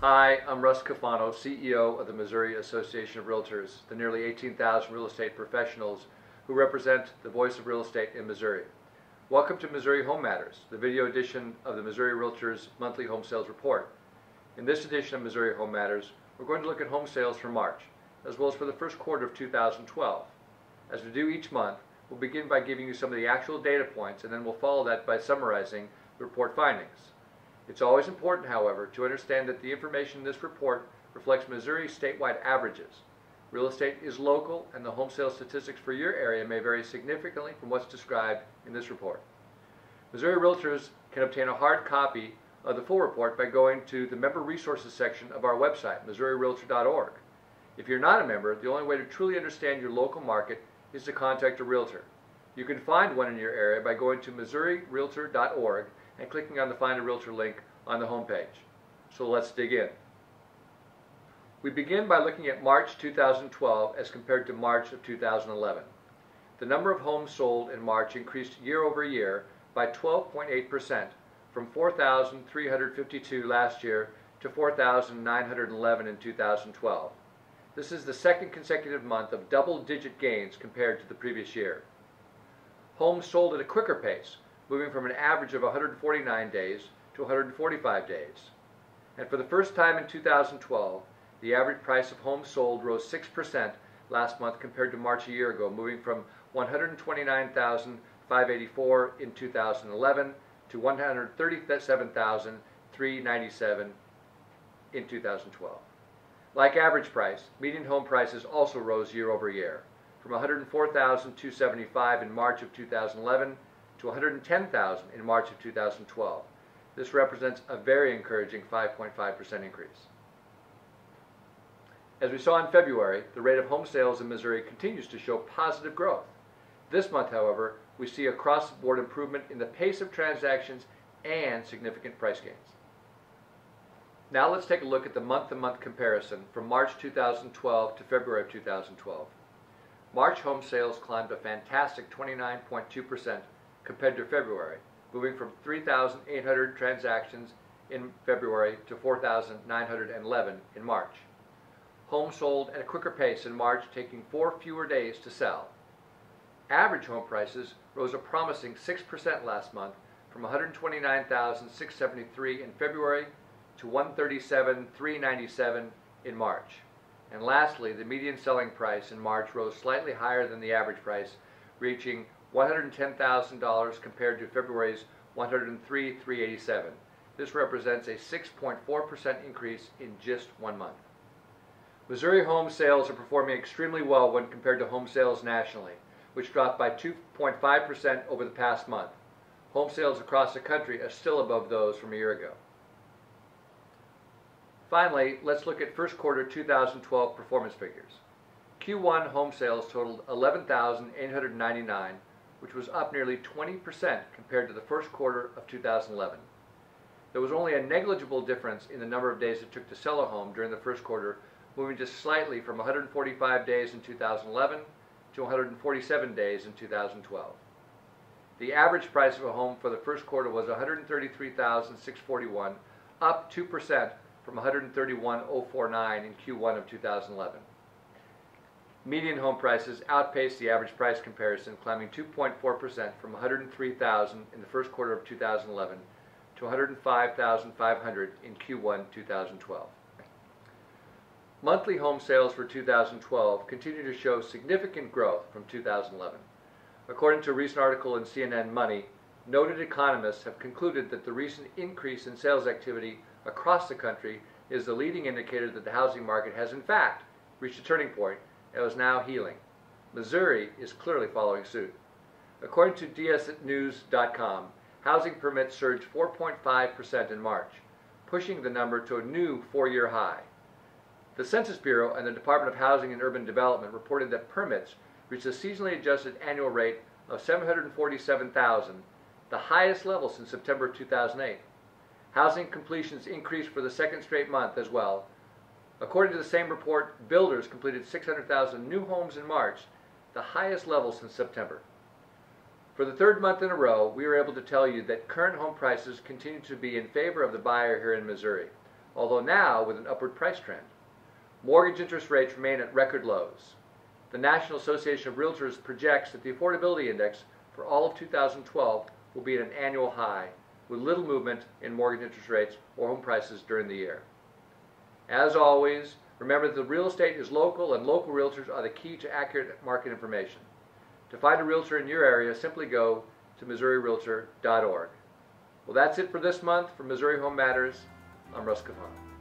Hi, I'm Russ Cafano, CEO of the Missouri Association of REALTORS, the nearly 18,000 real estate professionals who represent the voice of real estate in Missouri. Welcome to Missouri HomeMatters, the video edition of the Missouri REALTORS Monthly Home Sales Report. In this edition of Missouri HomeMatters, we're going to look at home sales for March, as well as for the first quarter of 2012. As we do each month, we'll begin by giving you some of the actual data points, and then we'll follow that by summarizing the report findings. It's always important, however, to understand that the information in this report reflects Missouri statewide averages. Real estate is local, and the home sales statistics for your area may vary significantly from what's described in this report. Missouri Realtors can obtain a hard copy of the full report by going to the Member Resources section of our website, MissouriRealtor.org. If you're not a member, the only way to truly understand your local market is to contact a realtor. You can find one in your area by going to MissouriRealtor.org and clicking on the Find a Realtor link on the homepage. So let's dig in. We begin by looking at March 2012 as compared to March of 2011. The number of homes sold in March increased year over year by 12.8%, from 4,352 last year to 4,911 in 2012. This is the second consecutive month of double-digit gains compared to the previous year. Homes sold at a quicker pace, moving from an average of 149 days to 145 days. And for the first time in 2012, the average price of homes sold rose 6% last month compared to March a year ago, moving from $129,584 in 2011 to $137,397 in 2012. Like average price, median home prices also rose year over year, from $104,275 in March of 2011 to $110,000 in March of 2012. This represents a very encouraging 5.5% increase. As we saw in February, the rate of home sales in Missouri continues to show positive growth. This month, however, we see across-the-board improvement in the pace of transactions and significant price gains. Now let's take a look at the month-to-month comparison from March 2012 to February of 2012. March home sales climbed a fantastic 29.2% compared to February, moving from 3,800 transactions in February to 4,911 in March. Homes sold at a quicker pace in March, taking 4 fewer days to sell. Average home prices rose a promising 6% last month, from $129,673 in February to $137,397 in March. And lastly, the median selling price in March rose slightly higher than the average price, reaching $110,000 compared to February's $103,387. This represents a 6.4% increase in just 1 month. Missouri home sales are performing extremely well when compared to home sales nationally, which dropped by 2.5% over the past month. Home sales across the country are still above those from a year ago. Finally, let's look at first quarter 2012 performance figures. Q1 home sales totaled 11,899, which was up nearly 20% compared to the first quarter of 2011. There was only a negligible difference in the number of days it took to sell a home during the first quarter, moving just slightly from 145 days in 2011 to 147 days in 2012. The average price of a home for the first quarter was $133,641, up 2% from $131,049 in Q1 of 2011. Median home prices outpaced the average price comparison, climbing 2.4% from $103,000 in the first quarter of 2011 to $105,500 in Q1 2012. Monthly home sales for 2012 continue to show significant growth from 2011. According to a recent article in CNN Money, noted economists have concluded that the recent increase in sales activity across the country is the leading indicator that the housing market has in fact reached a turning point and is now healing. Missouri is clearly following suit. According to dsnews.com, housing permits surged 4.5% in March, pushing the number to a new 4-year high. The Census Bureau and the Department of Housing and Urban Development reported that permits reached a seasonally adjusted annual rate of 747,000, the highest level since September 2008. Housing completions increased for the second straight month as well. According to the same report, builders completed 600,000 new homes in March, the highest level since September. For the third month in a row, we were able to tell you that current home prices continue to be in favor of the buyer here in Missouri. although now with an upward price trend. Mortgage interest rates remain at record lows. The National Association of REALTORS projects that the affordability index for all of 2012 will be at an annual high, with little movement in mortgage interest rates or home prices during the year. As always, remember that the real estate is local and local realtors are the key to accurate market information. To find a realtor in your area, simply go to MissouriRealtor.org. Well, that's it for this month. For Missouri Home Matters, I'm Russ Cavana.